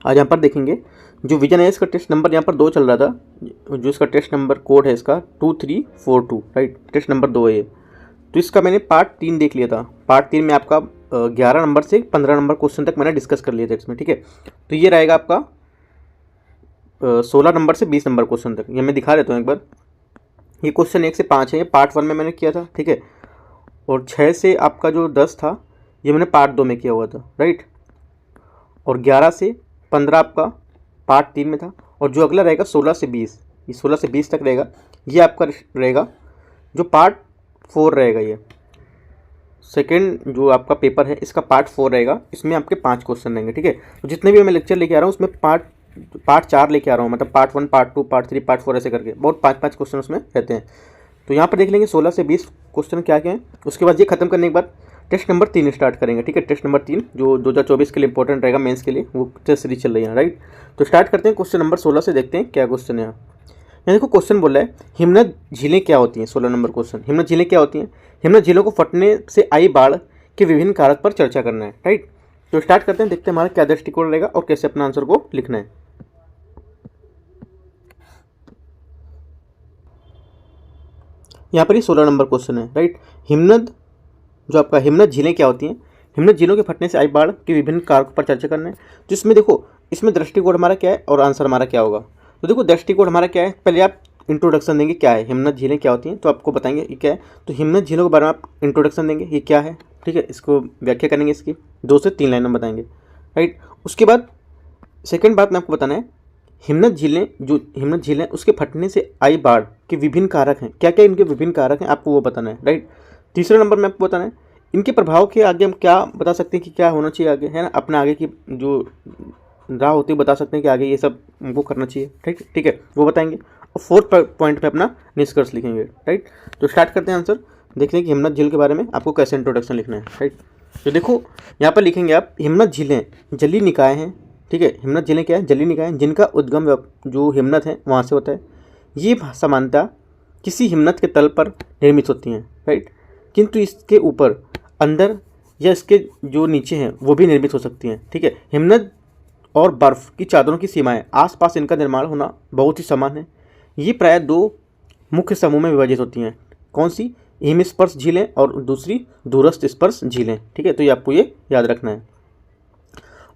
आज यहाँ पर देखेंगे जो विजन है इसका टेस्ट नंबर यहाँ पर 2 चल रहा था, जो इसका टेस्ट नंबर कोड है इसका 2342, राइट। टेस्ट नंबर 2 है ये। तो इसका मैंने पार्ट 3 देख लिया था। पार्ट 3 में आपका 11 नंबर से 15 नंबर क्वेश्चन तक मैंने डिस्कस कर लिया था इसमें, ठीक है। तो ये रहेगा आपका 16 नंबर से 20 नंबर क्वेश्चन तक। ये मैं दिखा देता हूँ एक बार। ये क्वेश्चन 1 से 5 है, ये पार्ट 1 में मैंने किया था, ठीक है। और 6 से आपका जो 10 था ये मैंने पार्ट 2 में किया हुआ था, राइट। और 11 से 15 आपका पार्ट 3 में था। और जो अगला रहेगा 16 से 20, ये 16 से 20 तक रहेगा, ये आपका रहेगा जो पार्ट 4 रहेगा। ये सेकेंड जो आपका पेपर है इसका पार्ट 4 रहेगा। इसमें आपके 5 क्वेश्चन रहेंगे, ठीक है। तो जितने भी मैं लेक्चर लेके आ रहा हूँ उसमें पार्ट 4 लेके आ रहा हूँ, मतलब पार्ट 1, पार्ट 2, पार्ट 3, पार्ट 4 ऐसे करके बहुत 5-5 क्वेश्चन उसमें रहते हैं। तो यहाँ पर देख लेंगे 16 से 20 क्वेश्चन क्या क्या है। उसके बाद ये खत्म करने के बाद टेस्ट नंबर 3 स्टार्ट करेंगे, ठीक है। टेस्ट नंबर 3 जो 2024 के लिए इंपॉर्टेंट रहेगा मेंस के लिए, वो टेस्ट सीरीज चल रही है, राइट। तो स्टार्ट करते हैं क्वेश्चन नंबर 16 से, देखते हैं क्या क्वेश्चन है यहाँ। देखो क्वेश्चन बोल रहा है हिमनद झीलें क्या होती हैं। 16 नंबर क्वेश्चन, हिमनद झीलें क्या होती हैं। हिमनद झीलों को फटने से आई बाढ़ के विभिन्न कारक पर चर्चा करना है, राइट। तो स्टार्ट करते हैं, देखते हैं हमारा क्या दृष्टिकोण रहेगा और कैसे अपना आंसर को लिखना है। यहाँ पर ही 16 नंबर क्वेश्चन है, राइट। हिमनद जो आपका हिमनद झीलें क्या होती हैं। हिमनद झीलों के फटने से आई बाढ़ के विभिन्न कारकों पर चर्चा करना है। तो इसमें देखो, इसमें दृष्टिकोण हमारा क्या है और आंसर हमारा क्या होगा। तो देखो दृष्टिकोण हमारा क्या है, पहले आप इंट्रोडक्शन देंगे क्या है, हिमनद झीलें क्या होती हैं, तो आपको बताएंगे ये क्या है। तो हिमनद झीलों के बारे में आप इंट्रोडक्शन देंगे, ये क्या है, ठीक है। इसको व्याख्या करेंगे, इसकी 2 से 3 लाइन में बताएंगे, राइट। उसके बाद सेकेंड बात मैं आपको बताना है, हिमनद झीलें उसके फटने से आई बाढ़ के विभिन्न कारक हैं, क्या क्या इनके विभिन्न कारक हैं आपको वो बताना है, राइट। तीसरा नंबर में आपको बताना है इनके प्रभाव के आगे हम क्या बता सकते हैं कि क्या होना चाहिए आगे, है ना। अपना आगे की जो राह होती है बता सकते हैं कि आगे ये सब हमको करना चाहिए, ठीक है, वो बताएंगे। और 4th पॉइंट पे अपना निष्कर्ष लिखेंगे, राइट। तो स्टार्ट करते हैं आंसर, देखते हैं कि हिमनद झील के बारे में आपको कैसे इंट्रोडक्शन लिखना है, राइट। तो देखो यहाँ पर लिखेंगे आप, हिमनद झीलें जलीय निकाय हैं, ठीक है। हिमनद झीलें क्या है, जलीय निकाय हैं, जिनका उद्गम जो हिमनद है वहाँ से होता है। ये सामान्यतः किसी हिमनद के तल पर निर्मित होती हैं, राइट। किंतु इसके ऊपर, अंदर या इसके जो नीचे हैं वो भी निर्मित हो सकती हैं, ठीक है। हिमनद और बर्फ़ की चादरों की सीमाएं, आसपास इनका निर्माण होना बहुत ही समान है। ये प्रायः 2 मुख्य समूह में विभाजित होती हैं। कौन सी, हिमस्पर्श झीलें और दूसरी दूरस्थ स्पर्श झीलें, ठीक है। तो ये आपको ये याद रखना है।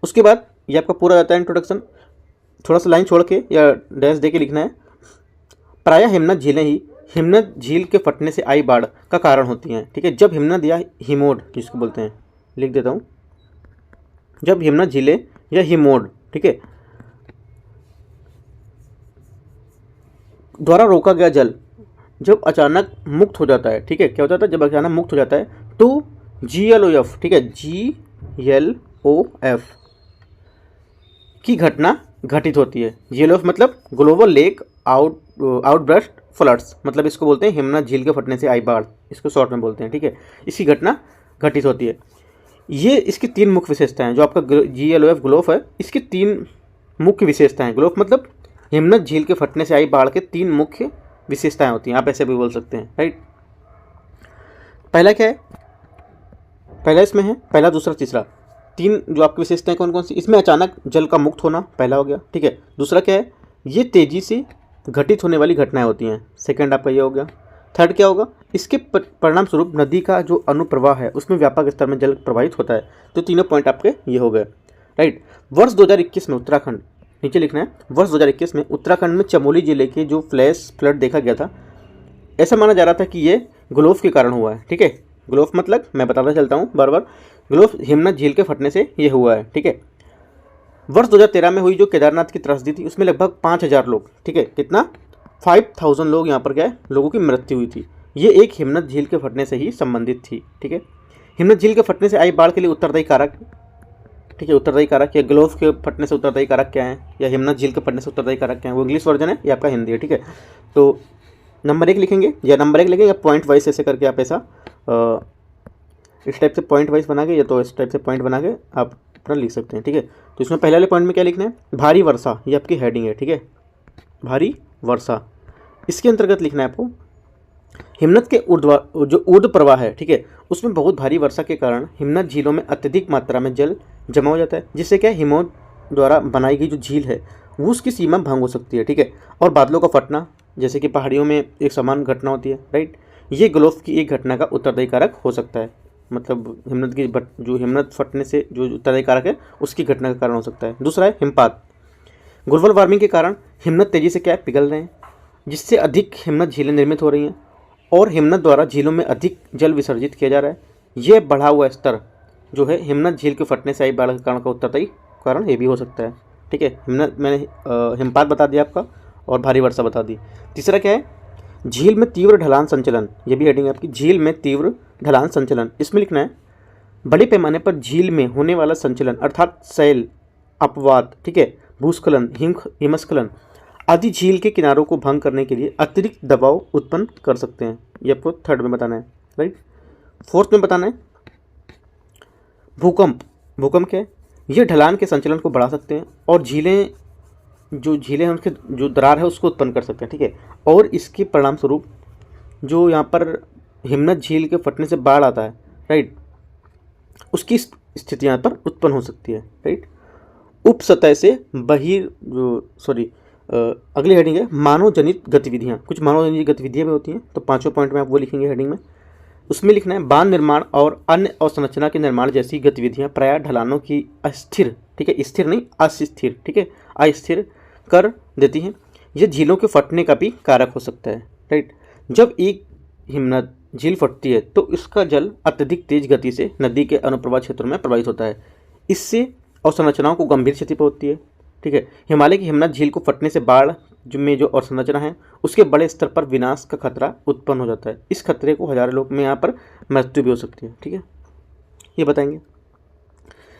उसके बाद ये आपका पूरा जाता है इंट्रोडक्शन, थोड़ा सा लाइन छोड़ के या डैश दे के लिखना है। प्रायः हिमनद झीलें ही हिमनद झील के फटने से आई बाढ़ का कारण होती हैं, ठीक है। जब हिमनद या हिमोड जिसको बोलते हैं, लिख देता हूँ, जब हिमनद झीलें या हिमोड, ठीक है, द्वारा रोका गया जल जब अचानक मुक्त हो जाता है, ठीक है। क्या हो जाता है, जब अचानक मुक्त हो जाता है तो GLOF, ठीक है, GLOF की घटना घटित होती है। GLOF मतलब ग्लोबल लेक आउटबर्स्ट फ्लड्स, मतलब इसको बोलते हैं हिमनद झील के फटने से आई बाढ़, इसको शॉर्ट में बोलते हैं, ठीक है। इसकी घटना घटित होती है। ये इसकी 3 मुख्य विशेषताएं, जो आपका GLOF ग्लोफ है, इसकी 3 मुख्य विशेषताएं। ग्लोफ मतलब हिमनद झील के फटने से आई बाढ़ के 3 मुख्य विशेषताएं होती हैं, आप ऐसे भी बोल सकते हैं, राइट। पहला क्या है, पहला इसमें है, पहला दूसरा तीसरा 3 जो आपकी विशेषताएं कौन कौन सी, इसमें अचानक जल का मुक्त होना पहला हो गया, ठीक है। दूसरा क्या है, ये तेज़ी से घटित होने वाली घटनाएं होती हैं, सेकंड आपका ये हो गया। थर्ड क्या होगा, इसके परिणाम स्वरूप नदी का जो अनुप्रवाह है उसमें व्यापक स्तर में जल प्रवाहित होता है। तो तीनों पॉइंट आपके ये हो गए, राइट। वर्ष 2021 में उत्तराखंड, नीचे लिखना है, वर्ष 2021 में उत्तराखंड में चमोली जिले के जो फ्लैश फ्लड देखा गया था, ऐसा माना जा रहा था कि ये ग्लोफ के कारण हुआ है, ठीक है। ग्लोफ मतलब मैं बताता चलता हूँ बार बार, ग्लोफ हिमनद झील के फटने से ये हुआ है, ठीक है। वर्ष 2013 में हुई जो केदारनाथ की त्रसदी थी उसमें लगभग 5000 लोग, ठीक है, कितना 5000 लोग यहाँ पर क्या है, लोगों की मृत्यु हुई थी। ये एक हिमनद झील के फटने से ही संबंधित थी, ठीक है। हिमनद झील के फटने से आई बाढ़ के लिए उत्तरदायी कारक, ठीक है, उत्तरदायी कारक या ग्लोफ के फटने से उत्तरदायी कारक क्या है, या हिमनद झील के फटने से उत्तरदायी कारक क्या है, वो इंग्लिश वर्जन है, ये आपका हिंदी है, ठीक है। तो नंबर 1 लिखेंगे या नंबर 1 लिखेंगे या पॉइंट वाइज ऐसे करके आप ऐसा इस टाइप से पॉइंट वाइज बना के या तो इस टाइप से पॉइंट बना के आप अपना लिख सकते हैं, ठीक है। तो इसमें पहले वाले पॉइंट में क्या लिखना है, भारी वर्षा, ये आपकी हेडिंग है, ठीक है, भारी वर्षा। इसके अंतर्गत लिखना है आपको हिमनद के जो ऊर्ध्व प्रवाह है, ठीक है, उसमें बहुत भारी वर्षा के कारण हिमनद झीलों में अत्यधिक मात्रा में जल जमा हो जाता है, जिससे क्या द्वारा बनाई गई जो झील है वो उसकी सीमा भंग हो सकती है, ठीक है। और बादलों का फटना, जैसे कि पहाड़ियों में एक समान घटना होती है, राइट, ये ग्लोव की एक घटना का उत्तरदायी कारक हो सकता है। मतलब हिमनद की जो हिमनद फटने से जो उत्तरदायी कारक है उसकी घटना का कारण हो सकता है। दूसरा है हिमपात। ग्लोबल वार्मिंग के कारण हिमनद तेजी से क्या है, पिघल रहे हैं, जिससे अधिक हिमनद झीलें निर्मित हो रही हैं और हिमनद द्वारा झीलों में अधिक जल विसर्जित किया जा रहा है। यह बढ़ा हुआ स्तर जो है हिमनद झील के फटने से आई बाढ़ के कारण का उत्तरदायी कारण ये भी हो सकता है, ठीक है। हिमनद मैंने हिमपात बता दिया आपका और भारी वर्षा बता दी। तीसरा क्या है, झील में तीव्र ढलान संचलन, ये भी हेडिंग है आपकी, झील में तीव्र ढलान संचलन। इसमें लिखना है बड़े पैमाने पर झील में होने वाला संचलन अर्थात शैल अपवाद, ठीक है, भूस्खलन, हिमस्खलन आदि झील के किनारों को भंग करने के लिए अतिरिक्त दबाव उत्पन्न कर सकते हैं। ये आपको थर्ड में बताना है, राइट। फोर्थ में बताना है भूकंप। भूकंप क्या है, ये ढलान के संचलन को बढ़ा सकते हैं और झीलें हैं उनके जो दरार है उसको उत्पन्न कर सकते हैं, ठीक है। और इसके परिणाम स्वरूप जो यहाँ पर हिमनद झील के फटने से बाढ़ आता है, राइट, उसकी स्थिति यहाँ पर उत्पन्न हो सकती है, राइट। उप सतह से अगली हेडिंग है मानव जनित गतिविधियाँ। कुछ मानव जनित गतिविधियाँ भी होती हैं, तो 5वें पॉइंट में आप वो लिखेंगे हेडिंग में। उसमें लिखना है बांध निर्माण और अन्य अवसंरचना के निर्माण जैसी गतिविधियाँ प्रायः ढलानों की अस्थिर, ठीक है, स्थिर नहीं अस्थिर, ठीक है, अस्थिर कर देती हैं। यह झीलों के फटने का भी कारक हो सकता है, राइट। जब एक हिमनद झील फटती है तो इसका जल अत्यधिक तेज गति से नदी के अनुप्रवाह क्षेत्रों में प्रवाहित होता है। इससे अवसंरचनाओं को गंभीर क्षति पहुंचती है, ठीक है। हिमालय की हिमनद झील को फटने से बाढ़ में जो अवसंरचना है उसके बड़े स्तर पर विनाश का खतरा उत्पन्न हो जाता है। इस खतरे को हजारों लोग में यहाँ पर मृत्यु भी हो सकती है, ठीक है, ये बताएंगे।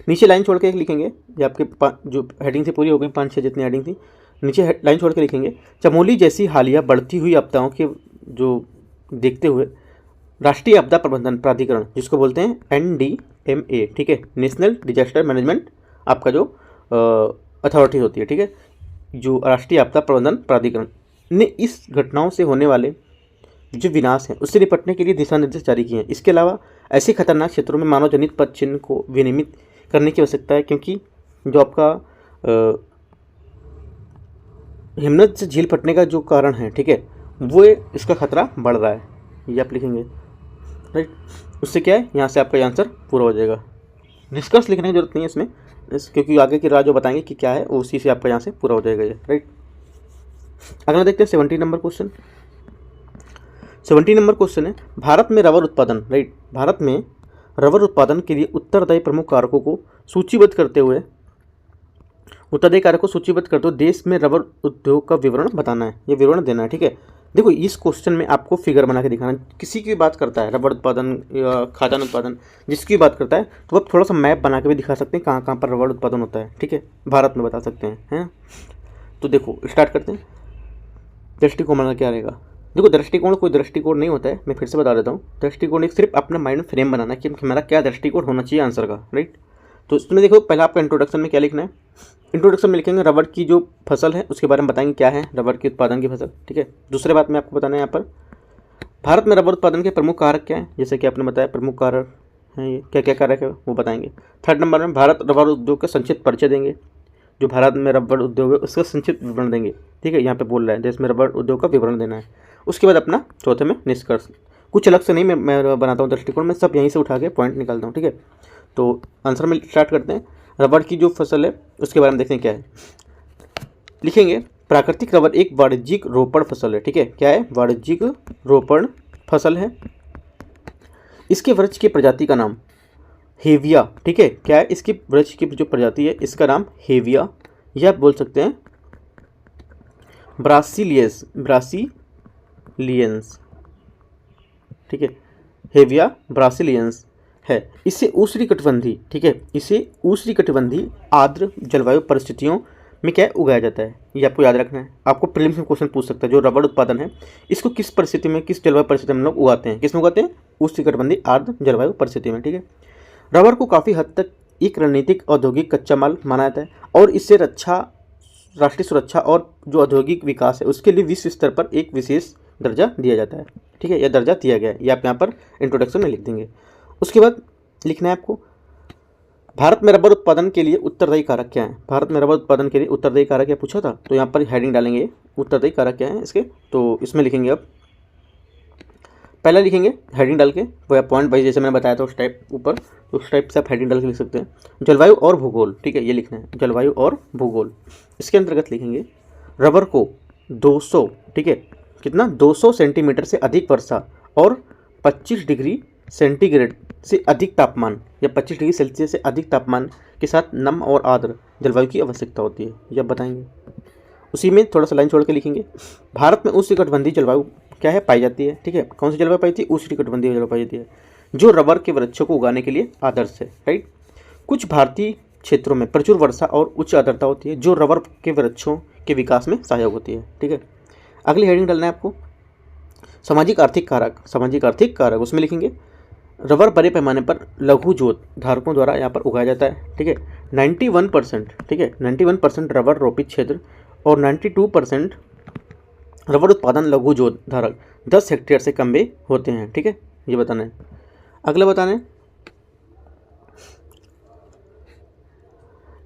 नीचे लाइन छोड़ के लिखेंगे, ये आपके जो हेडिंग से पूरी हो गई, 5-6 जितनी हेडिंग थी, नीचे लाइन छोड़ के लिखेंगे चमोली जैसी हालिया बढ़ती हुई आपदाओं के जो देखते हुए राष्ट्रीय आपदा प्रबंधन प्राधिकरण, जिसको बोलते हैं NDMA, ठीक है, नेशनल डिजास्टर मैनेजमेंट आपका जो अथॉरिटी होती है, ठीक है, जो राष्ट्रीय आपदा प्रबंधन प्राधिकरण ने इस घटनाओं से होने वाले जो विनाश हैं उससे निपटने के लिए दिशा निर्देश जारी किए हैं। इसके अलावा ऐसे खतरनाक क्षेत्रों में मानव जनित पद चिन्ह को विनियमित करने की आवश्यकता है, क्योंकि जो आपका हिमनद से झील फटने का जो कारण है, ठीक है, वो इसका खतरा बढ़ रहा है, ये आप लिखेंगे, राइट। उससे क्या है, यहाँ से आपका आंसर पूरा हो जाएगा। निष्कर्ष लिखने की जरूरत नहीं है इसमें, क्योंकि आगे की राह जो बताएंगे कि क्या है उसी से आपका यहाँ से पूरा हो जाएगा ये, राइट। अगला देखते हैं 70 नंबर क्वेश्चन। 70 नंबर क्वेश्चन है भारत में रबर उत्पादन, राइट, भारत में रबर उत्पादन के लिए उत्तरदायी प्रमुख कारकों को सूचीबद्ध करते हुए देश में रबर उद्योग का विवरण बताना है, ये विवरण देना है, ठीक है। देखो इस क्वेश्चन में आपको फिगर बना के दिखाना, किसी की बात करता है रबर उत्पादन या खाद्यान्न उत्पादन, जिसकी बात करता है तो आप थोड़ा सा मैप बना के भी दिखा सकते हैं कहाँ कहाँ पर रबर उत्पादन होता है, ठीक है, भारत में बता सकते हैं। तो देखो स्टार्ट करते हैं। दृष्टिकोण हमारा क्या रहेगा, देखो दृष्टिकोण कोई दृष्टिकोण नहीं होता है, मैं फिर से बता देता हूँ। दृष्टिकोण एक सिर्फ अपना माइंड में फ्रेम बनाना कि हमारा क्या दृष्टिकोण होना चाहिए आंसर का, राइट। तो इसमें देखो पहला आपका इंट्रोडक्शन में क्या लिखना है, इंट्रोडक्शन में लिखेंगे रबर की जो फसल है उसके बारे में बताएंगे क्या है रबर के उत्पादन की फसल, ठीक है। दूसरे बात में आपको बताना है यहाँ पर भारत में रबर उत्पादन के प्रमुख कारक क्या है, जैसे कि आपने बताया प्रमुख कारक हैं ये क्या क्या कारक है वो बताएंगे। थर्ड नंबर में भारत रबर उद्योग का संक्षिप्त परिचय देंगे, जो भारत में रबर उद्योग है उसका संक्षिप्त विवरण देंगे, ठीक है, यहाँ पे बोल रहा है देश में रबर उद्योग का विवरण देना है। उसके बाद अपना चौथे में निष्कर्ष, कुछ अलग से नहीं मैं बनाता हूँ दृष्टिकोण, मैं सब यहीं से उठा के पॉइंट निकालता हूँ, ठीक है। तो आंसर में स्टार्ट करते हैं। रबर की जो फसल है उसके बारे में देखते हैं क्या है, लिखेंगे प्राकृतिक रबर एक वाणिज्यिक रोपण फसल है, ठीक है, क्या है, वाणिज्यिक रोपण फसल है। इसके वृक्ष की प्रजाति का नाम हेविया, ठीक है, क्या है, इसकी वृक्ष की जो प्रजाति है इसका नाम हेविया, या आप बोल सकते हैं ब्रासिलियंस, ठीक है, हेविया ब्रासिलियंस है। इसे उष्णकटिबंधीय, ठीक है, इसे उष्णकटिबंधीय आर्द्र जलवायु परिस्थितियों में क्या उगाया जाता है, ये आपको याद रखना है। आपको प्रीलिम्स में क्वेश्चन पूछ सकता है जो रबर उत्पादन है इसको किस परिस्थिति में, किस जलवायु परिस्थिति में लोग उगाते हैं, किस में उगाते हैं, उष्णकटिबंधीय आर्द्र जलवायु परिस्थिति में, ठीक है। रबर को काफ़ी हद तक एक रणनीतिक औद्योगिक कच्चा माल माना जाता है और इससे राष्ट्रीय सुरक्षा और जो औद्योगिक विकास है उसके लिए विश्व स्तर पर एक विशेष दर्जा दिया जाता है, ठीक है, यह दर्जा दिया गया है, ये आप यहाँ पर इंट्रोडक्शन में लिख देंगे। उसके बाद लिखना है आपको भारत में रबर उत्पादन के लिए उत्तरदायी कारक क्या है? भारत में रबर उत्पादन के लिए उत्तरदायी कारक क्या पूछा था, तो यहाँ पर हेडिंग डालेंगे उत्तरदायी कारक क्या है इसके, तो इसमें लिखेंगे अब पहला लिखेंगे हेडिंग डाल के, वो या पॉइंट वाइज जैसे मैंने बताया था उस टाइप ऊपर, तो उस टाइप से आप हेडिंग डाल के लिख सकते हैं। जलवायु और भूगोल, ठीक है, ये लिखना है जलवायु और भूगोल। इसके अंतर्गत लिखेंगे रबर को 200, ठीक है, कितना 200 सेंटीमीटर से अधिक वर्षा और 25 डिग्री सेंटीग्रेड से अधिक तापमान या 25 डिग्री सेल्सियस से अधिक तापमान के साथ नम और आर्द्र जलवायु की आवश्यकता होती है, यह बताएंगे। उसी में थोड़ा सा लाइन छोड़ के लिखेंगे भारत में उष्णकटिबंधीय जलवायु क्या है पाई जाती है, ठीक है, कौन सी जलवायु पाई जाती है? उष्णकटिबंधीय जलवायु पाई जाती है, जो रबर के वृक्षों को उगाने के लिए आदर्श है, राइट। कुछ भारतीय क्षेत्रों में प्रचुर वर्षा और उच्च आर्द्रता होती है, जो रबर के वृक्षों के विकास में सहायक होती है, ठीक है। अगली हेडिंग डालना है आपको सामाजिक आर्थिक कारक, सामाजिक आर्थिक कारक, उसमें लिखेंगे रबर बड़े पैमाने पर लघु जोत धारकों द्वारा यहाँ पर उगाया जाता है, ठीक है। 91%, ठीक है, 91% रबर रोपित क्षेत्र और 92% रबर उत्पादन लघु जोत धारक 10 हेक्टेयर से कम में होते हैं, ठीक है, ये बताना है। अगला बताना है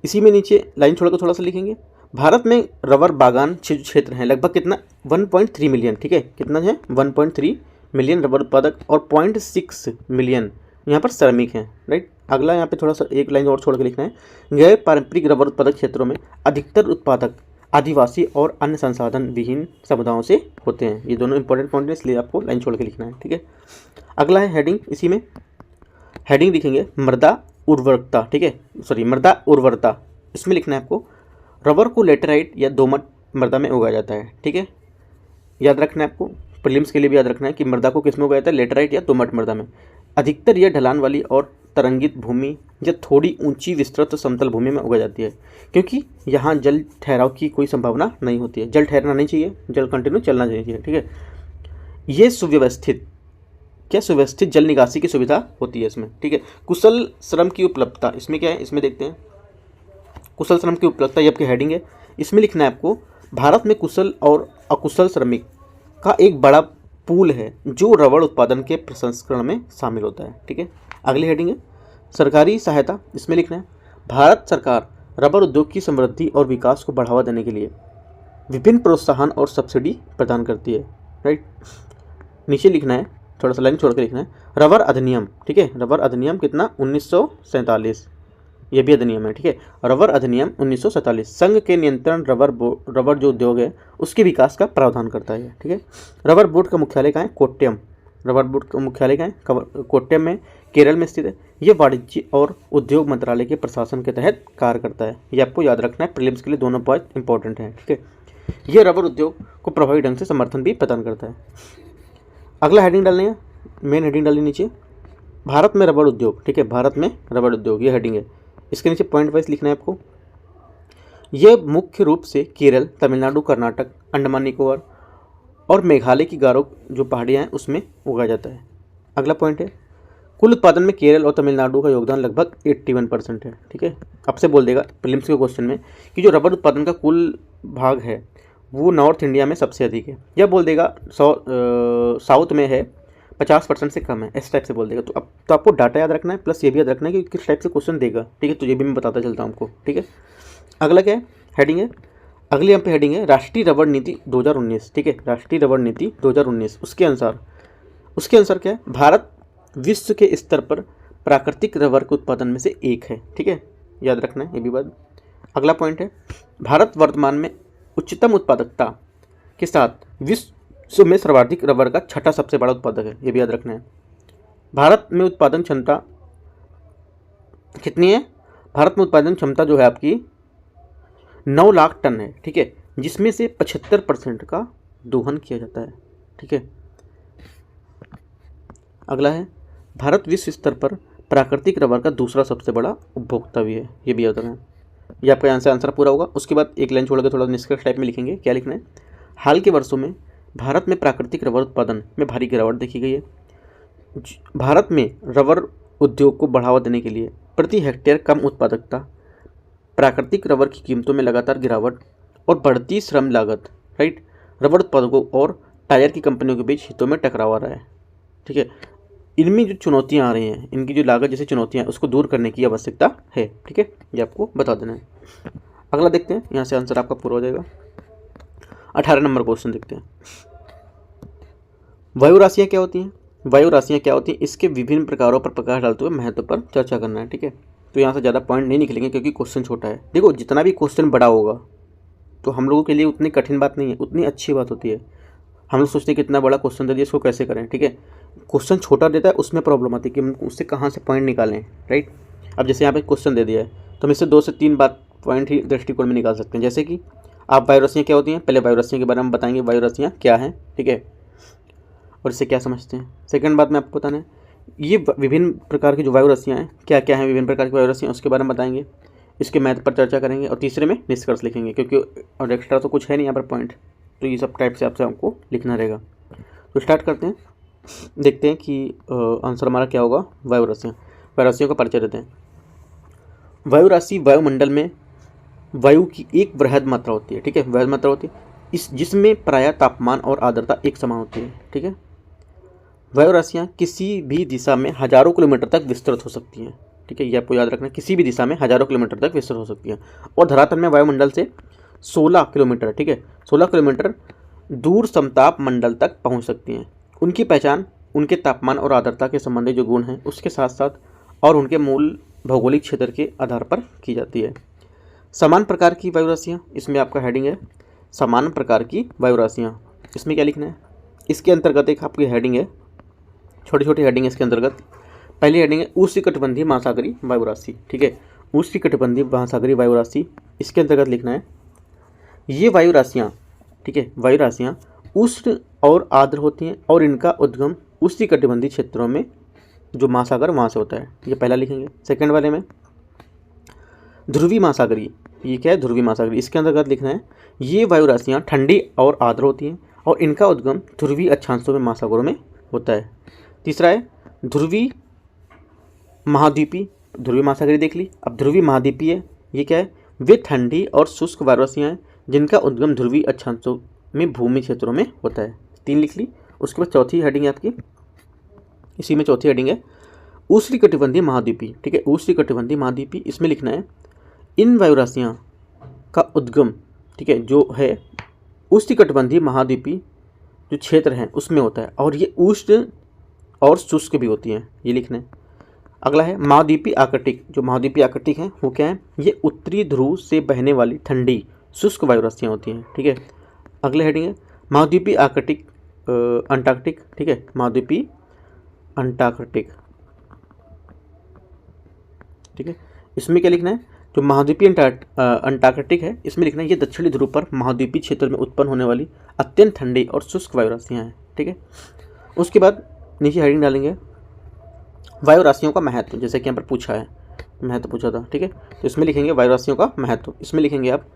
इसी में नीचे लाइन छोड़कर थोड़ा सा लिखेंगे भारत में रबर बागान क्षेत्र हैं लगभग कितना 1.3 मिलियन, ठीक है, कितना है 1.3 मिलियन रबर उत्पादक और 0.6 मिलियन यहाँ पर श्रमिक हैं, राइट। अगला यहाँ पे थोड़ा सा एक लाइन और छोड़ के लिखना है गैर पारंपरिक रबर उत्पादक क्षेत्रों में अधिकतर उत्पादक आदिवासी और अन्य संसाधन विहीन समुदायों से होते हैं। ये दोनों इंपॉर्टेंट पॉइंट है, इसलिए आपको लाइन छोड़ के लिखना है, ठीक है। अगला है हेडिंग, इसी में हेडिंग लिखेंगे मृदा उर्वरकता, ठीक है, सॉरी मृदा उर्वरता। इसमें लिखना है आपको रबर को लेटेराइट या दोमट मृदा में उगाया जाता है, ठीक है, याद रखना है आपको, प्रीलिम्स के लिए भी याद रखना है कि मृदा को किस में उगाया जाता है, लेटेराइट या दोमट मृदा में। अधिकतर यह ढलान वाली और तरंगित भूमि या थोड़ी ऊंची विस्तृत समतल भूमि में उगाई जाती है, क्योंकि यहाँ जल ठहराव की कोई संभावना नहीं होती है, जल ठहरना नहीं चाहिए, जल कंटिन्यू चलना चाहिए, ठीक है। ये सुव्यवस्थित सुव्यवस्थित जल निकासी की सुविधा होती है इसमें, ठीक है। कुशल श्रम की उपलब्धता, इसमें क्या है, इसमें देखते हैं कुशल श्रम की उपलब्धता, ये आपकी हेडिंग है। इसमें लिखना है आपको भारत में कुशल और अकुशल श्रमिक का एक बड़ा पूल है जो रबर उत्पादन के प्रसंस्करण में शामिल होता है, ठीक है। अगली हेडिंग है सरकारी सहायता। इसमें लिखना है भारत सरकार रबर उद्योग की समृद्धि और विकास को बढ़ावा देने के लिए विभिन्न प्रोत्साहन और सब्सिडी प्रदान करती है, राइट। नीचे लिखना है थोड़ा सा लाइन छोड़ के लिखना है रबर अधिनियम, ठीक है, रबर अधिनियम कितना 1947, ये भी अधिनियम है, ठीक है। रबर अधिनियम 1947 संघ के नियंत्रण रबर जो उद्योग है उसके विकास का प्रावधान करता है, ठीक है। रबर बोर्ड का मुख्यालय कहाँ है, कोट्यम, रबर बोर्ड का मुख्यालय कहाँ है, कोट्यम में, केरल में स्थित है। ये वाणिज्य और उद्योग मंत्रालय के प्रशासन के तहत कार्य करता है, ये आपको याद रखना है, प्रीलिम्स के लिए दोनों पॉइंट इंपॉर्टेंट हैं, ठीक है। ये रबर उद्योग को प्रभावी ढंग से समर्थन भी प्रदान करता है। अगला हेडिंग डालनी है, मेन हेडिंग डालनी नीचे भारत में रबर उद्योग, ठीक है, भारत में रबर उद्योग, ये हेडिंग है। इसके नीचे पॉइंट वाइज लिखना है आपको, यह मुख्य रूप से केरल, तमिलनाडु, कर्नाटक, अंडमान निकोबार और मेघालय की गारो जो पहाड़ियाँ हैं उसमें उगाया जाता है। अगला पॉइंट है कुल उत्पादन में केरल और तमिलनाडु का योगदान लगभग 81% है, ठीक है। आपसे बोल देगा प्रीलिम्स के क्वेश्चन में कि जो रबर उत्पादन का कुल भाग है वो नॉर्थ इंडिया में सबसे अधिक है, या बोल देगा साउथ में है 50% से कम है, इस टाइप से बोल देगा। तो अब तो आपको डाटा याद रखना है, प्लस ये भी याद रखना है कि किस टाइप से क्वेश्चन देगा, ठीक है, तो ये भी मैं बताता चलता हूँ आपको, ठीक है। अगला क्या है, हेडिंग है, अगली यहाँ पे हेडिंग है राष्ट्रीय रबर नीति 2019, ठीक है, राष्ट्रीय रबर नीति 2019। उसके अनुसार क्या है, भारत विश्व के स्तर पर प्राकृतिक रबर के उत्पादन में से एक है, ठीक है, याद रखना है ये भी बात। अगला पॉइंट है भारत वर्तमान में उच्चतम उत्पादकता के साथ विश्व में सर्वाधिक रबर का छठा सबसे बड़ा उत्पादक है, ये भी याद रखना है। भारत में उत्पादन क्षमता कितनी है, भारत में उत्पादन क्षमता जो है आपकी 9 लाख टन है, ठीक है, जिसमें से 75% का दोहन किया जाता है, ठीक है। अगला है भारत विश्व स्तर पर प्राकृतिक रबर का दूसरा सबसे बड़ा उपभोक्ता भी है, ये भी याद रखना है। ये आपका आंसर पूरा होगा। उसके बाद एक लाइन छोड़ के थोड़ा निष्कर्ष टाइप में लिखेंगे, क्या लिखना है, हाल के वर्षों में भारत में प्राकृतिक रबर उत्पादन में भारी गिरावट देखी गई है। भारत में रबर उद्योग को बढ़ावा देने के लिए प्रति हेक्टेयर कम उत्पादकता, प्राकृतिक रबर की कीमतों में लगातार गिरावट और बढ़ती श्रम लागत, राइट, रबर उत्पादकों और टायर की कंपनियों के बीच हितों में टकराव आ रहा है, ठीक है। इनमें जो चुनौतियाँ आ रही हैं, इनकी जो लागत जैसी चुनौतियाँ हैं, उसको दूर करने की आवश्यकता है। ठीक है, ये आपको बता देना है। अगला देखते हैं, यहाँ से आंसर आपका पूरा हो जाएगा। 18 नंबर क्वेश्चन देखते हैं। वायु राशियाँ क्या होती हैं? वायु राशियाँ क्या होती हैं, इसके विभिन्न प्रकारों पर प्रकाश डालते हुए महत्व पर चर्चा करना है। ठीक है, तो यहाँ से ज़्यादा पॉइंट नहीं निकलेंगे क्योंकि क्वेश्चन छोटा है। देखो, जितना भी क्वेश्चन बड़ा होगा तो हम लोगों के लिए उतनी कठिन बात नहीं है, उतनी अच्छी बात होती है। हम लोग सोचते हैं कि इतना बड़ा क्वेश्चन दे दिया, इसको कैसे करें। ठीक है, क्वेश्चन छोटा देता है, उसमें प्रॉब्लम आती है कि हम उससे कहाँ से पॉइंट निकालें। राइट, अब जैसे यहाँ पे क्वेश्चन दे दिया है तो हम इससे 2 से 3 बात पॉइंट ही दृष्टिकोण में निकाल सकते हैं। जैसे कि आप वायु राशियाँ क्या होती हैं, पहले वायु राशियों के बारे में बताएंगे, वायु राशियाँ क्या हैं। ठीक है, और इससे क्या समझते हैं। सेकंड बात में आपको बताना है, ये विभिन्न प्रकार की जो वायु राशियाँ हैं क्या क्या हैं, विभिन्न प्रकार की वायु राशियाँ, उसके बारे में बताएंगे, इसके महत्व पर चर्चा करेंगे, और तीसरे में निष्कर्ष लिखेंगे, क्योंकि और एक्स्ट्रा तो कुछ है नहीं यहाँ पर पॉइंट, तो ये सब टाइप से आपसे हमको लिखना रहेगा। तो स्टार्ट करते हैं, देखते हैं कि आंसर हमारा क्या होगा। वायु राशियाँ, वायु राशियों का परिचय देते हैं। वायु राशि वायुमंडल में वायु की एक बृहद मात्रा होती है। ठीक है, बृहद मात्रा होती है जिसमें प्रायः तापमान और आर्द्रता एक समान होती है। ठीक है, वायु राशियाँ किसी भी दिशा में हजारों किलोमीटर तक विस्तृत हो सकती हैं। ठीक है, ये आपको याद रखना है, किसी भी दिशा में हजारों किलोमीटर तक विस्तृत हो सकती है, और धरातल में वायुमंडल से 16 किलोमीटर, ठीक है, 16 किलोमीटर दूर समताप मंडल तक पहुंच सकती हैं। उनकी पहचान उनके तापमान और आर्द्रता के संबंधी जो गुण हैं उसके साथ साथ और उनके मूल भौगोलिक क्षेत्र के आधार पर की जाती है। समान प्रकार की वायु राशियाँ, इसमें आपका हेडिंग है समान प्रकार की वायु राशियाँ। इसमें क्या लिखना है, इसके अंतर्गत एक आपकी हेडिंग है, छोटी छोटी हेडिंग है इसके अंतर्गत। पहली हेडिंग है उष्णकटिबंधीय महासागरीय वायु राशि। ठीक है, उष्णकटिबंधीय महासागरीय वायु राशि, इसके अंतर्गत लिखना है ये वायु राशियाँ, ठीक है, वायु राशियाँ उष्ण और आर्द्र होती हैं और इनका उद्गम उष्णकटिबंधीय क्षेत्रों में जो महासागर वहाँ से होता है, ये पहला लिखेंगे। सेकंड वाले में ध्रुवीय महासागरीय, ये क्या है, ध्रुवीय महासागरीय, इसके अंतर्गत लिखना है ये वायु राशियाँ ठंडी और आर्द्र होती हैं और इनका उद्गम ध्रुवीय अक्षांशों में महासागरों में होता है। तीसरा है ध्रुवीय महाद्वीपीय, ध्रुवीय महासागरीय देख ली। अब ध्रुवीय महाद्वीपीय ये क्या है, वे ठंडी और शुष्क वायु राशियाँ हैं जिनका उद्गम ध्रुवीय अक्षांशों में भूमि क्षेत्रों में होता है। 3 लिख ली। उसके बाद चौथी हेडिंग है आपकी, इसी में चौथी हेडिंग है उष्णकटिबंधीय महाद्वीपीय। ठीक है, उष्णकटिबंधीय महाद्वीपीय, इसमें लिखना है इन वायु राशियाँ का उद्गम, ठीक है, जो है उष्णकटिबंधीय महाद्वीपीय जो क्षेत्र हैं उसमें होता है और ये उष्ण और शुष्क भी होती हैं, ये लिखना है। अगला है महाद्वीपीय आर्कटिक, जो महाद्वीपीय आर्कटिक हैं वो क्या है, ये उत्तरी ध्रुव से बहने वाली ठंडी शुष्क वायु राशियाँ होती हैं। ठीक है, अगले हेडिंग है महाद्वीपीय आर्कटिक अंटार्कटिक। ठीक है, महाद्वीपीय अंटार्कटिक। ठीक है, इसमें क्या लिखना है, जो महाद्वीपीय अंटार्कटिक है इसमें लिखना है ये दक्षिणी ध्रुव पर महाद्वीपीय क्षेत्र में उत्पन्न होने वाली अत्यंत ठंडी और शुष्क वायु राशियाँ हैं। ठीक है, उसके बाद नीचे हेडिंग डालेंगे वायु राशियों का महत्व, जैसे कि यहाँ पर पूछा है, महत्व पूछा था। ठीक है, तो इसमें लिखेंगे वायु राशियों का महत्व, इसमें लिखेंगे आप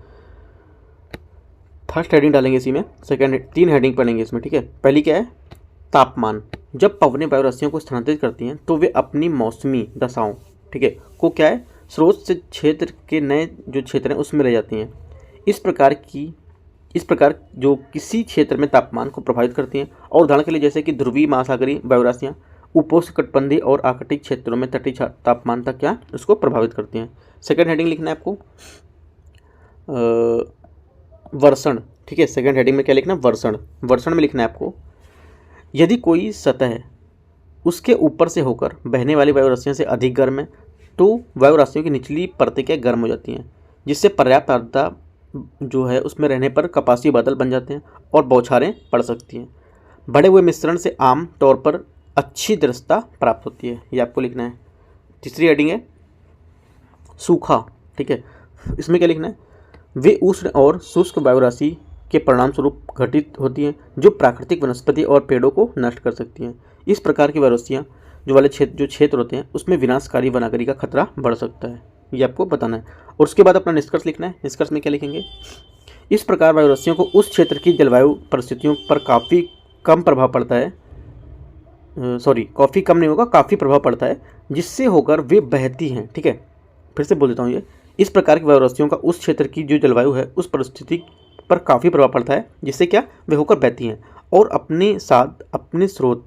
फर्स्ट हेडिंग डालेंगे इसी में, सेकंड 3 हेडिंग पढ़ेंगे इसमें। ठीक है, पहली क्या है, तापमान। जब पवनें वायु राशियों को स्थानांतरित करती हैं तो वे अपनी मौसमी दशाओं, ठीक है, को क्या है, स्रोत से क्षेत्र के नए जो क्षेत्र हैं उसमें ले जाती हैं। इस प्रकार जो किसी क्षेत्र में तापमान को प्रभावित करती हैं, और उदाहरण के लिए जैसे कि ध्रुवीय महासागरीय वायु राशियाँ उपोष्णकटिबंधीय और आर्कटिक क्षेत्रों में तटीय तापमान तक क्या उसको प्रभावित करती हैं। सेकंड हेडिंग लिखना है आपको वर्षण। ठीक है, सेकंड हेडिंग में क्या लिखना है, वर्षण। वर्षण में लिखना है आपको यदि कोई सतह उसके ऊपर से होकर बहने वाली वायु राशियों से अधिक गर्म है तो वायु राशियों की निचली परतें क्या गर्म हो जाती हैं, जिससे पर्याप्त आर्द्रता जो है उसमें रहने पर कपासी बादल बन जाते हैं और बौछारें पड़ सकती हैं। बढ़े हुए मिश्रण से आम तौर पर अच्छी दृश्यता प्राप्त होती है, ये आपको लिखना है। तीसरी हेडिंग है सूखा। ठीक है, इसमें क्या लिखना है, वे उष्ण और शुष्क वायु राशि के परिणाम स्वरूप घटित होती हैं जो प्राकृतिक वनस्पति और पेड़ों को नष्ट कर सकती हैं। इस प्रकार की वायु राशियाँ जो क्षेत्र होते हैं उसमें विनाशकारी वनाग्नि का खतरा बढ़ सकता है, ये आपको बताना है। और उसके बाद अपना निष्कर्ष लिखना है। निष्कर्ष में क्या लिखेंगे, इस प्रकार वायु राशियों को उस क्षेत्र की जलवायु परिस्थितियों पर काफ़ी कम प्रभाव पड़ता है, काफ़ी कम नहीं होगा, काफ़ी प्रभाव पड़ता है, जिससे होकर वे बहती हैं। ठीक है, फिर से बोल देता हूँ, ये इस प्रकार की वायु राशियों का उस क्षेत्र की जो जलवायु है उस परिस्थिति पर काफ़ी प्रभाव पड़ता है, जिससे क्या वे होकर बहती हैं और अपने साथ अपने स्रोत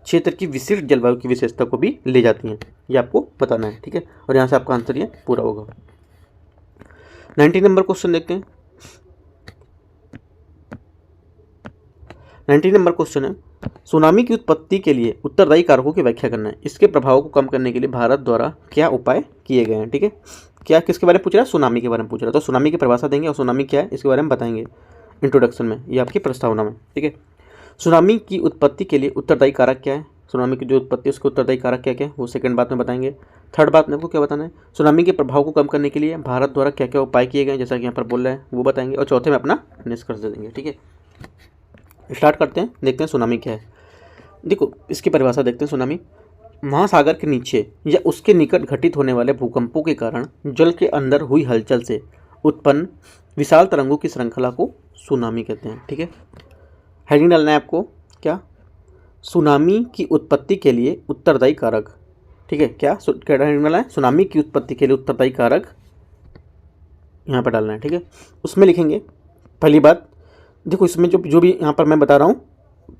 क्षेत्र की विशिष्ट जलवायु की विशेषता को भी ले जाती हैं। ये आपको बताना है, ठीक है। और यहाँ से आपका आंसर ये पूरा होगा। 19 नंबर क्वेश्चन देखते हैं। 19 नंबर क्वेश्चन है, सुनामी की उत्पत्ति के लिए उत्तरदायी कारकों की व्याख्या करना है। इसके प्रभाव को कम करने के लिए भारत द्वारा क्या उपाय किए गए हैं, ठीक है। क्या किसके बारे में पूछ रहा है? सुनामी के बारे में पूछ रहा है। तो सुनामी की परिभाषा देंगे और सुनामी क्या है इसके बारे में बताएंगे इंट्रोडक्शन में, ये आपकी प्रस्तावना में, ठीक है। सुनामी की उत्पत्ति के लिए उत्तरदायी कारक क्या है? सुनामी की जो उत्पत्ति है उसके उत्तरदायी कारक क्या क्या है वो सेकंड बात में बताएंगे। थर्ड बात में आपको क्या बताना है? सुनामी के प्रभाव को कम करने के लिए भारत द्वारा क्या क्या उपाय किए गए जैसा कि यहाँ पर बोल रहे हैं वो बताएंगे। और चौथे में अपना निष्कर्ष दे देंगे, ठीक है। स्टार्ट करते हैं, देखते हैं सुनामी क्या है। देखो इसकी परिभाषा देखते हैं। सुनामी महासागर के नीचे या उसके निकट घटित होने वाले भूकंपों के कारण जल के अंदर हुई हलचल से उत्पन्न विशाल तरंगों की श्रृंखला को सुनामी कहते हैं, ठीक है। हेडिंग डालना है आपको, क्या? सुनामी की उत्पत्ति के लिए उत्तरदायी कारक, ठीक है। क्या हेडिंग डालना है? सुनामी की उत्पत्ति के लिए उत्तरदायी कारक यहाँ पर डालना है, ठीक है। उसमें लिखेंगे पहली बात, देखो इसमें जो भी यहाँ पर मैं बता रहा हूँ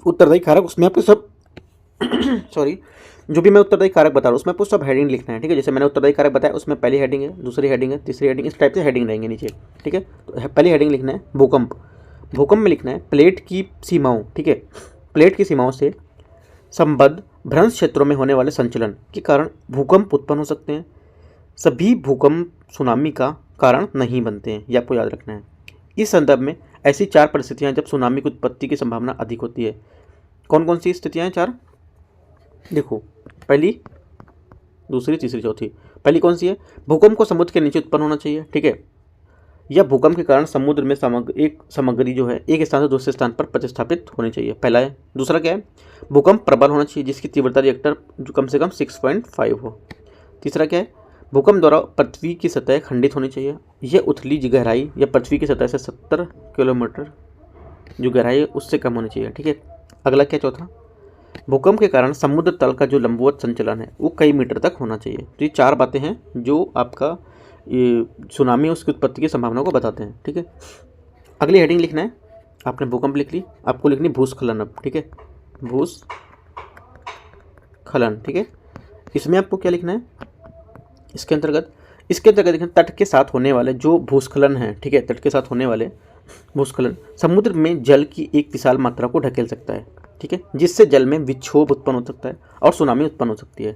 उत्तरदायी कारक, उसमें आपको सब सॉरी जो भी मैं उत्तरदायी कारक बता रहा हूँ उसमें आपको सब हेडिंग लिखना है, ठीक है। जैसे मैंने उत्तरदायी कारक बताया उसमें पहली हेडिंग है, दूसरी हेडिंग है, तीसरी हेडिंग, इस टाइप से हेडिंग रहेंगे नीचे, ठीक है। तो पहली हेडिंग लिखना है भूकंप। भूकंप में लिखना है प्लेट की सीमाओं, ठीक है। प्लेट की सीमाओं से संबद्ध भ्रंश क्षेत्रों में होने वाले संचलन के कारण भूकंप उत्पन्न हो सकते हैं। सभी भूकंप सुनामी का कारण नहीं बनते हैं, ये आपको याद रखना है। इस संदर्भ में ऐसी 4 परिस्थितियां जब सुनामी की उत्पत्ति की संभावना अधिक होती है। कौन कौन सी स्थितियां हैं 4? देखो पहली, दूसरी, तीसरी, चौथी। पहली कौन सी है? भूकंप को समुद्र के नीचे उत्पन्न होना चाहिए, ठीक है। या भूकंप के कारण समुद्र में एक सामग्री जो है एक स्थान से दूसरे स्थान पर प्रतिस्थापित होनी चाहिए, पहला है। दूसरा क्या है? भूकंप प्रबल होना चाहिए जिसकी तीव्रता रिएक्टर जो कम से कम 6.5 हो। तीसरा क्या है? भूकंप द्वारा पृथ्वी की सतह खंडित होनी चाहिए। यह उथली गहराई या पृथ्वी की सतह से 70 किलोमीटर जो गहराई है उससे कम होनी चाहिए, ठीक है। अगला क्या? चौथा, भूकंप के कारण समुद्र तल का जो लंबवत संचलन है वो कई मीटर तक होना चाहिए। तो ये 4 बातें हैं जो आपका ये सुनामी उसकी उत्पत्ति की संभावना को बताते हैं, ठीक है। अगली हेडिंग लिखना है, आपने भूकंप लिख ली, आपको लिखनी भूस्खलन अब, ठीक है। भूस्खलन, ठीक है। इसमें आपको क्या लिखना है? इसके अंतर्गत लिखना तट के साथ होने वाले जो भूस्खलन है, ठीक है। तट के साथ होने वाले भूस्खलन समुद्र में जल की एक विशाल मात्रा को ढकेल सकता है, ठीक है, जिससे जल में विक्षोभ उत्पन्न हो सकता है और सुनामी उत्पन्न हो सकती है।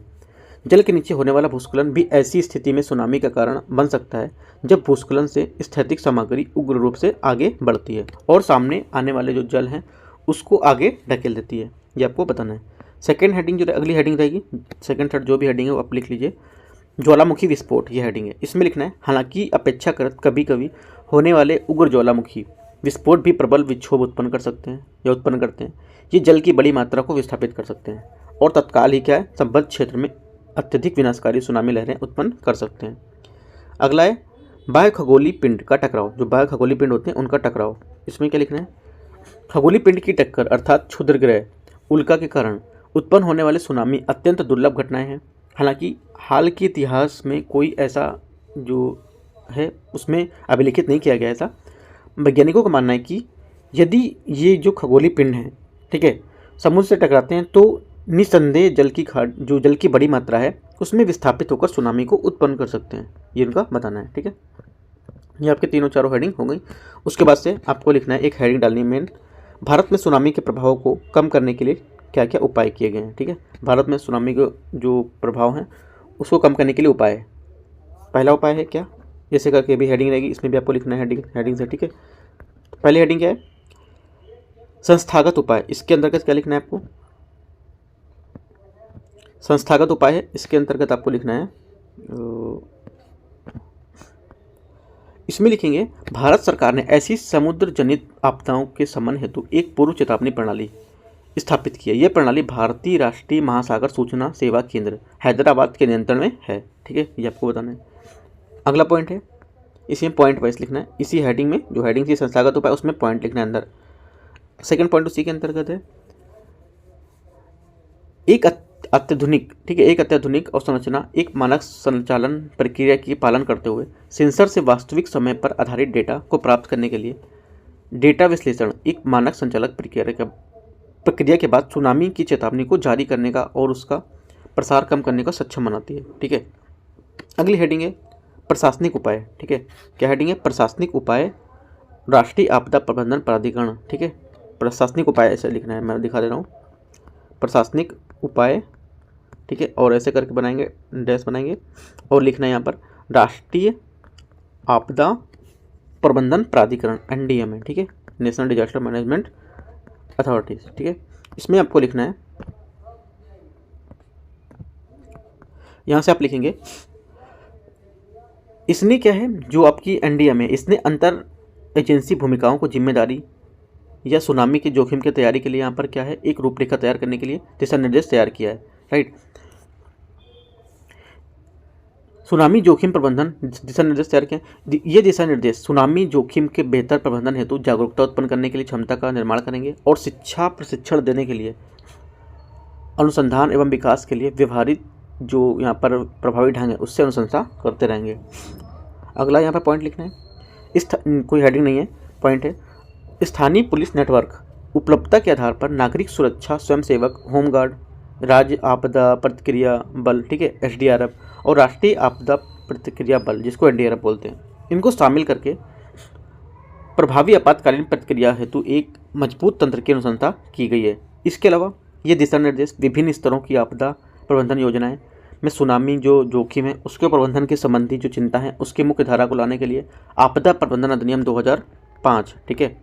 जल के नीचे होने वाला भूस्खलन भी ऐसी स्थिति में सुनामी का कारण बन सकता है जब भूस्खलन से स्थैतिक सामग्री उग्र रूप से आगे बढ़ती है और सामने आने वाले जो जल हैं उसको आगे ढकेल देती है। ये आपको बताना है। सेकेंड हेडिंग जो अगली हेडिंग रहेगी, सेकेंड थर्ड जो भी हेडिंग है वो आप लिख लीजिए। ज्वालामुखी विस्फोट, ये हेडिंग है। इसमें लिखना है हालांकि अपेक्षाकृत कभी कभी होने वाले उग्र ज्वालामुखी विस्फोट भी प्रबल विक्षोभ उत्पन्न कर सकते हैं या उत्पन्न करते हैं। ये जल की बड़ी मात्रा को विस्थापित कर सकते हैं और तत्काल ही क्या है? संबद्ध क्षेत्र में अत्यधिक विनाशकारी सुनामी लहरें उत्पन्न कर सकते हैं। अगला है बाह्य खगोलीय पिंड का टकराव। जो बाह्य खगोलीय पिंड होते हैं उनका टकराव। इसमें क्या लिखना है? खगोलीय पिंड की टक्कर अर्थात क्षुद्र ग्रह उल्का के कारण उत्पन्न होने वाले सुनामी अत्यंत दुर्लभ घटनाएं हैं। हालांकि हाल के इतिहास में कोई ऐसा जो है उसमें अभिलिखित नहीं किया गया। ऐसा वैज्ञानिकों का मानना है कि यदि ये जो खगोलीय पिंड हैं, ठीक है, समुद्र से टकराते हैं तो निसंदेह जो जल की बड़ी मात्रा है उसमें विस्थापित होकर सुनामी को उत्पन्न कर सकते हैं। ये उनका बताना है, ठीक है। ये आपके तीनों चारों हेडिंग हो गई। उसके बाद से आपको लिखना है, एक हेडिंग डालनी है मेन, भारत में सुनामी के प्रभाव को कम करने के लिए क्या क्या उपाय किए गए हैं, ठीक है। भारत में सुनामी के जो प्रभाव हैं उसको कम करने के लिए उपाय है। पहला उपाय है क्या? जैसे करके भी हेडिंग रहेगी, इसमें भी आपको लिखना है हेडिंग से, ठीक है। पहली हेडिंग क्या है? संस्थागत उपाय। इसके अंतर्गत क्या लिखना है आपको? संस्थागत उपाय है, इसके अंतर्गत आपको लिखना है, इसमें लिखेंगे भारत सरकार ने ऐसी समुद्र जनित आपदाओं के शमन हेतु एक पूर्व चेतावनी प्रणाली स्थापित की है। यह प्रणाली भारतीय राष्ट्रीय महासागर सूचना सेवा केंद्र हैदराबाद के नियंत्रण में है, ठीक है। ये आपको बताना है। अगला पॉइंट है, इसमें पॉइंट वाइज लिखना है। इसी हेडिंग में जो हेडिंग थी संस्थागत उपाय उसमें पॉइंट लिखना है अंदर। सेकंड पॉइंट उसी के अंतर्गत है, एक अत्याधुनिक, ठीक है, एक अत्याधुनिक अवसंरचना एक मानक संचालन प्रक्रिया की पालन करते हुए सेंसर से वास्तविक समय पर आधारित डेटा को प्राप्त करने के लिए डेटा विश्लेषण एक मानक संचालक प्रक्रिया का प्रक्रिया के बाद सुनामी की चेतावनी को जारी करने का और उसका प्रसार कम करने का सक्षम बनाती है। ठीक है, अगली हेडिंग है प्रशासनिक उपाय। ठीक है, क्या हेडिंग है? प्रशासनिक उपाय राष्ट्रीय आपदा प्रबंधन प्राधिकरण। ठीक है, प्रशासनिक उपाय ऐसे लिखना है, मैं दिखा दे रहा हूँ। प्रशासनिक उपाय, ठीक है, और ऐसे करके बनाएंगे, डैश बनाएंगे और लिखना है यहाँ पर राष्ट्रीय आपदा प्रबंधन प्राधिकरण, NDMA। ठीक है, नेशनल डिजास्टर मैनेजमेंट अथॉरिटीज। ठीक है, इसमें आपको लिखना है, यहाँ से आप लिखेंगे इसने क्या है, जो आपकी NDMA, इसने अंतर एजेंसी भूमिकाओं को जिम्मेदारी या सुनामी के जोखिम की तैयारी के लिए यहाँ पर क्या है, एक रूपरेखा तैयार करने के लिए दिशा निर्देश तैयार किया है। राइट, सुनामी जोखिम प्रबंधन दिशा निर्देश तैयार किया। ये दिशा निर्देश सुनामी जोखिम के बेहतर प्रबंधन हेतु जागरूकता उत्पन्न करने के लिए क्षमता का निर्माण करेंगे और शिक्षा प्रशिक्षण देने के लिए, अनुसंधान एवं विकास के लिए व्यवहारिक जो यहाँ पर प्रभावी ढंग है उससे अनुशंसा करते रहेंगे। अगला यहाँ पर पॉइंट लिखना है, कोई हेडिंग नहीं है, पॉइंट है स्थानीय पुलिस नेटवर्क उपलब्धता के आधार पर नागरिक सुरक्षा स्वयंसेवक, होमगार्ड, राज्य आपदा प्रतिक्रिया बल, ठीक है, SDRF और राष्ट्रीय आपदा प्रतिक्रिया बल जिसको NDRF बोलते हैं, इनको शामिल करके प्रभावी आपातकालीन प्रतिक्रिया हेतु एक मजबूत तंत्र की अनुशंसा की गई है। इसके अलावा ये दिशा निर्देश विभिन्न स्तरों की आपदा प्रबंधन योजनाएं में सुनामी जो जोखिम है उसके प्रबंधन के संबंधी जो चिंता है उसकी मुख्य धारा को लाने के लिए आपदा प्रबंधन अधिनियम 2005, ठीक है,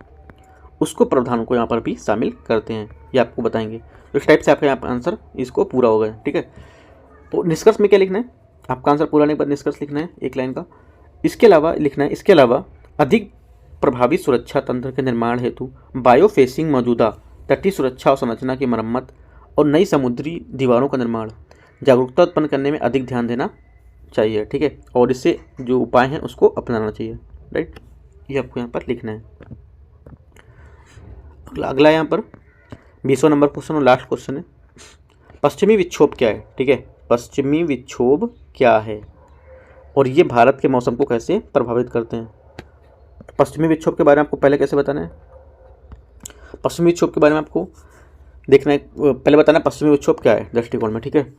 उसको प्रावधान को यहाँ पर भी शामिल करते हैं, ये आपको बताएंगे। तो इस टाइप से आपका यहाँ पर आंसर इसको पूरा हो गया। ठीक है, तो निष्कर्ष में क्या लिखना है, आपका आंसर पूरा नहीं पर निष्कर्ष लिखना है एक लाइन का। इसके अलावा लिखना है, इसके अलावा अधिक प्रभावी सुरक्षा तंत्र के निर्माण हेतु बायोफेसिंग मौजूदा तटीय सुरक्षा और संरचना की मरम्मत और नई समुद्री दीवारों का निर्माण जागरूकता उत्पन्न करने में अधिक ध्यान देना चाहिए। ठीक है, और इससे जो उपाय हैं उसको अपनाना चाहिए। राइट, ये आपको यहाँ पर लिखना है। अगला यहाँ पर 20वां नंबर क्वेश्चन और लास्ट क्वेश्चन है, पश्चिमी विक्षोभ क्या है। ठीक है, पश्चिमी विक्षोभ क्या है और ये भारत के मौसम को कैसे प्रभावित करते हैं। पश्चिमी विक्षोभ के बारे में आपको पहले कैसे बताना है, पश्चिमी विक्षोभ के बारे में आपको देखना है, पहले बताना है पश्चिमी विक्षोभ क्या है दृष्टिकोण में। ठीक है,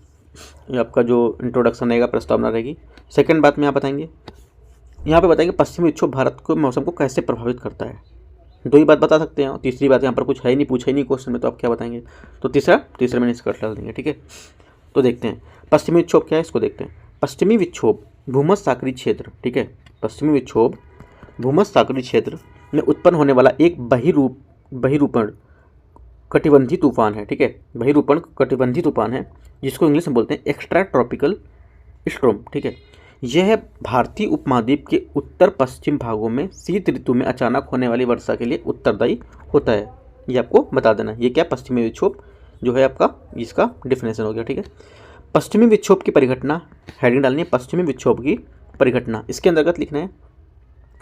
ये आपका जो इंट्रोडक्शन रहेगा, प्रस्तावना रहेगी। सेकंड बात में आप बताएंगे, यहाँ पे बताएंगे पश्चिमी विक्षोभ भारत के मौसम को कैसे प्रभावित करता है। दो ही बात बता सकते हैं, तीसरी बात यहाँ पर कुछ है ही नहीं, पूछा ही नहीं क्वेश्चन में, तो आप क्या बताएंगे। तो तीसरे में निष्कर्ष डाल देंगे। ठीक है, तो देखते हैं पश्चिमी विक्षोभ क्या है, इसको देखते हैं। पश्चिमी विक्षोभ भूमध्य सागरीय क्षेत्र, ठीक है, पश्चिमी विक्षोभ भूमध्य सागरीय क्षेत्र में उत्पन्न होने वाला एक बहिरूपण कटिबंधी तूफान है। ठीक है, बहिरूपण कटिबंधी तूफान है जिसको इंग्लिश में बोलते हैं एक्स्ट्रा ट्रॉपिकल स्टॉर्म। ठीक है, यह भारतीय उपमहाद्वीप के उत्तर पश्चिम भागों में शीत ऋतु में अचानक होने वाली वर्षा के लिए उत्तरदायी होता है। ये आपको बता देना है, ये क्या पश्चिमी विक्षोभ जो है आपका, इसका डिफिनेशन हो गया। ठीक है, पश्चिमी विक्षोभ की परिघटना, हेडिंग डालनी है पश्चिमी विक्षोभ की परिघटना, इसके अंतर्गत लिखना है।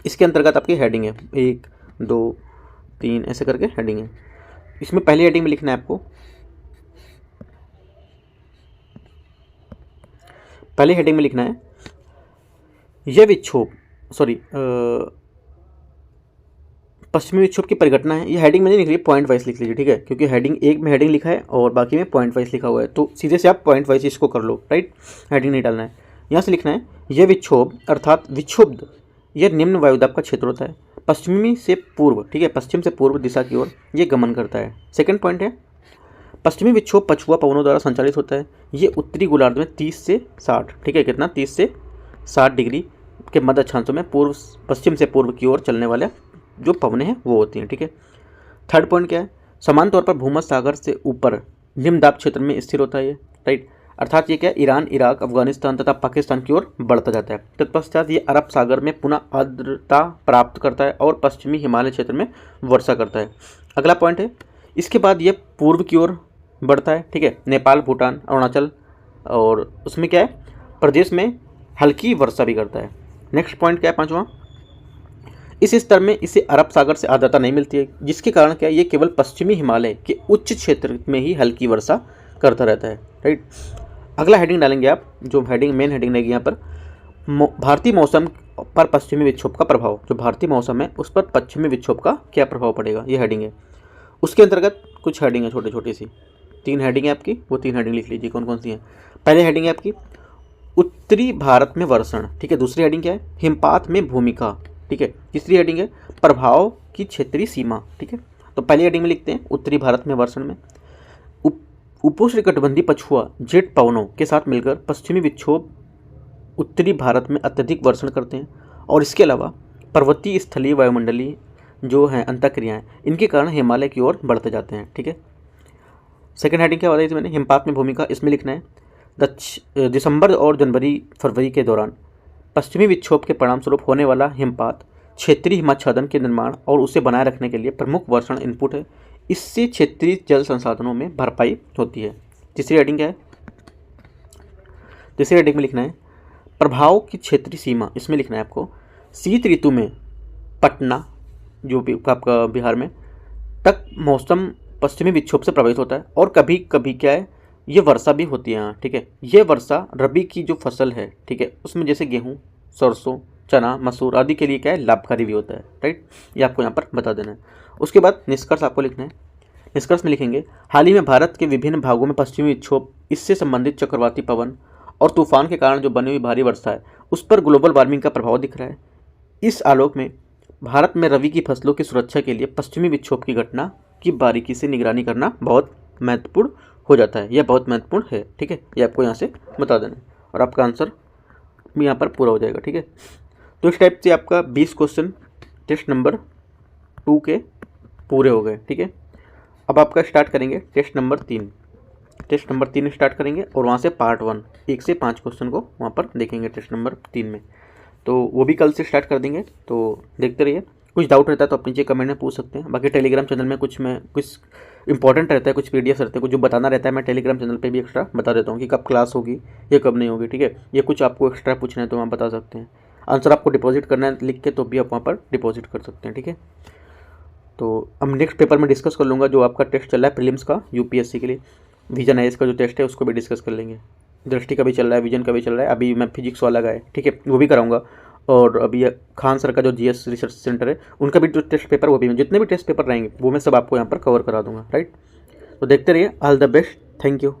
इसके अंतर्गत आपकी हेडिंग है 1 2 3 ऐसे करके हेडिंग है। इसमें पहली हेडिंग में लिखना है आपको, पहले हेडिंग में लिखना है यह विक्षोभ पश्चिमी विक्षोभ की परिघटना है। ये हेडिंग में नहीं लिख लीजिए, पॉइंट वाइज लिख लीजिए। ठीक है, क्योंकि हेडिंग एक में हेडिंग लिखा है और बाकी में पॉइंट वाइज लिखा हुआ है, तो सीधे से आप पॉइंट वाइज इसको कर लो। राइट, हेडिंग नहीं डालना है। यहाँ से लिखना है यह विक्षोभ अर्थात विक्षुब्ध, यह निम्न वायुदाब का क्षेत्र होता है, पश्चिमी से पूर्व, ठीक है, पश्चिम से पूर्व दिशा की ओर ये गमन करता है। सेकंड पॉइंट है पश्चिमी विक्षोभ पछुआ पवनों द्वारा संचालित होता है। ये उत्तरी गोलार्ध में 30 से 60, ठीक है, कितना 30 से 60 डिग्री के मध्य अक्षांशों में पूर्व पश्चिम से पूर्व की ओर चलने वाले जो पवनें हैं वो होती हैं। ठीक है, थर्ड पॉइंट क्या है, समान तौर पर भूमध्य सागर से ऊपर निम्न दाब क्षेत्र में स्थिर होता है ये। राइट, अर्थात ये क्या, ईरान, इराक, अफगानिस्तान तथा पाकिस्तान की ओर बढ़ता जाता है। तत्पश्चात ये अरब सागर में पुनः आर्द्रता प्राप्त करता है और पश्चिमी हिमालय क्षेत्र में वर्षा करता है। अगला पॉइंट है, इसके बाद ये पूर्व की ओर बढ़ता है। ठीक है, नेपाल, भूटान, अरुणाचल, और उसमें क्या है, प्रदेश में हल्की वर्षा भी करता है। नेक्स्ट पॉइंट क्या है, पांचवा, इस स्तर में इसे अरब सागर से आर्द्रता नहीं मिलती है, जिसके कारण क्या है, ये केवल पश्चिमी हिमालय के उच्च क्षेत्र में ही हल्की वर्षा करता रहता है। राइट, अगला हेडिंग डालेंगे आप, जो हेडिंग मेन हेडिंग रहेगी यहाँ पर, भारतीय मौसम पर पश्चिमी विक्षोभ का प्रभाव। जो भारतीय मौसम है उस पर पश्चिमी विक्षोभ का क्या प्रभाव पड़ेगा, ये हेडिंग है। उसके अंतर्गत कुछ हेडिंग है छोटी छोटी सी, 3 हेडिंग है आपकी, वो 3 हेडिंग लिख लीजिए कौन कौन सी हैं। पहले हेडिंग है आपकी उत्तरी भारत में वर्षण, ठीक है। दूसरी हेडिंग क्या है, हिमपात में भूमिका, ठीक है। तीसरी हेडिंग है प्रभाव की क्षेत्रीय सीमा, ठीक है। तो पहली हेडिंग में लिखते हैं उत्तरी भारत में वर्षण में उपोष्णकटिबंधीय पछुआ जेट पवनों के साथ मिलकर पश्चिमी विक्षोभ उत्तरी भारत में अत्यधिक वर्षण करते हैं, और इसके अलावा पर्वतीय स्थलीय वायुमंडलीय जो हैं अंतःक्रियाएं, इनके कारण हिमालय की ओर बढ़ते जाते हैं, ठीक है। सेकंड हेडिंग क्या बताई थी मैंने, हिमपात में भूमिका, इसमें लिखना है दिसंबर और जनवरी फरवरी के दौरान पश्चिमी विक्षोभ के परिणाम स्वरूप होने वाला हिमपात क्षेत्रीय हिमाच्छादन के निर्माण और उसे बनाए रखने के लिए प्रमुख वर्षण इनपुट है। इससे क्षेत्रीय जल संसाधनों में भरपाई होती है। तीसरी हेडिंग क्या है, तीसरी हेडिंग में लिखना है प्रभाव की क्षेत्रीय सीमा, इसमें लिखना है आपको शीत ऋतु में पटना जो भी आपका बिहार में तक मौसम पश्चिमी विक्षोभ से प्रभावित होता है, और कभी कभी क्या है ये वर्षा भी होती है यहाँ, ठीक है। ये वर्षा रबी की जो फसल है, ठीक है, उसमें जैसे गेहूँ, सरसों, चना, मसूर आदि के लिए क्या है लाभकारी भी होता है, राइट। ये आपको यहाँ पर बता देना है। उसके बाद निष्कर्ष आपको लिखना है। निष्कर्ष में लिखेंगे हाल ही में भारत के विभिन्न भागों में पश्चिमी विक्षोभ, इससे संबंधित चक्रवाती पवन और तूफान के कारण जो बनी हुई भारी वर्षा है उस पर ग्लोबल वार्मिंग का प्रभाव दिख रहा है। इस आलोक में भारत में रबी की फसलों की सुरक्षा के लिए पश्चिमी विक्षोभ की घटना की बारीकी से निगरानी करना बहुत महत्वपूर्ण हो जाता है। यह बहुत महत्वपूर्ण है, ठीक है। ये आपको यहाँ से बता देना है और आपका आंसर भी यहाँ पर पूरा हो जाएगा, ठीक है। तो इस टाइप से आपका 20 क्वेश्चन टेस्ट नंबर 2 के पूरे हो गए, ठीक है। अब आपका स्टार्ट करेंगे test number 3। Test number 3 start करेंगे और वहाँ से पार्ट 1 1 से 5 क्वेश्चन को वहाँ पर देखेंगे टेस्ट नंबर 3 में। तो वो भी कल से स्टार्ट कर देंगे, तो देखते रहिए। कुछ डाउट रहता है तो आप नीचे कमेंट में पूछ सकते हैं। बाकी टेलीग्राम चैनल में कुछ इंपॉर्टेंट रहता है, कुछ पीडीएफ रहते हैं, कुछ जो बताना रहता है मैं टेलीग्राम चैनल पे भी एक्स्ट्रा बता देता हूँ कि कब क्लास होगी या कब नहीं होगी, ठीक है। ये कुछ आपको एक्स्ट्रा पूछना है तो वहाँ बता सकते हैं। आंसर आपको डिपॉजिट करना है लिख के तो भी आप वहाँ पर डिपॉजिट कर सकते हैं, ठीक है। तो अब नेक्स्ट पेपर में डिस्कस कर लूँगा जो आपका टेस्ट चल रहा है प्रीलिम्स का यूपीएससी के लिए, विजन आईएएस का जो टेस्ट है उसको भी डिस्कस कर लेंगे। दृष्टि का भी चल रहा है, विजन का भी चल रहा है, अभी मैं फिजिक्स वाला का है, ठीक है, वो भी कराऊंगा। और अभी खान सर का जो जीएस रिसर्च सेंटर है उनका भी जो टेस्ट पेपर, वो भी जितने भी टेस्ट पेपर रहेंगे वो मैं सब आपको यहाँ पर कवर करा दूंगा, राइट। तो देखते रहिए। All the best, thank you.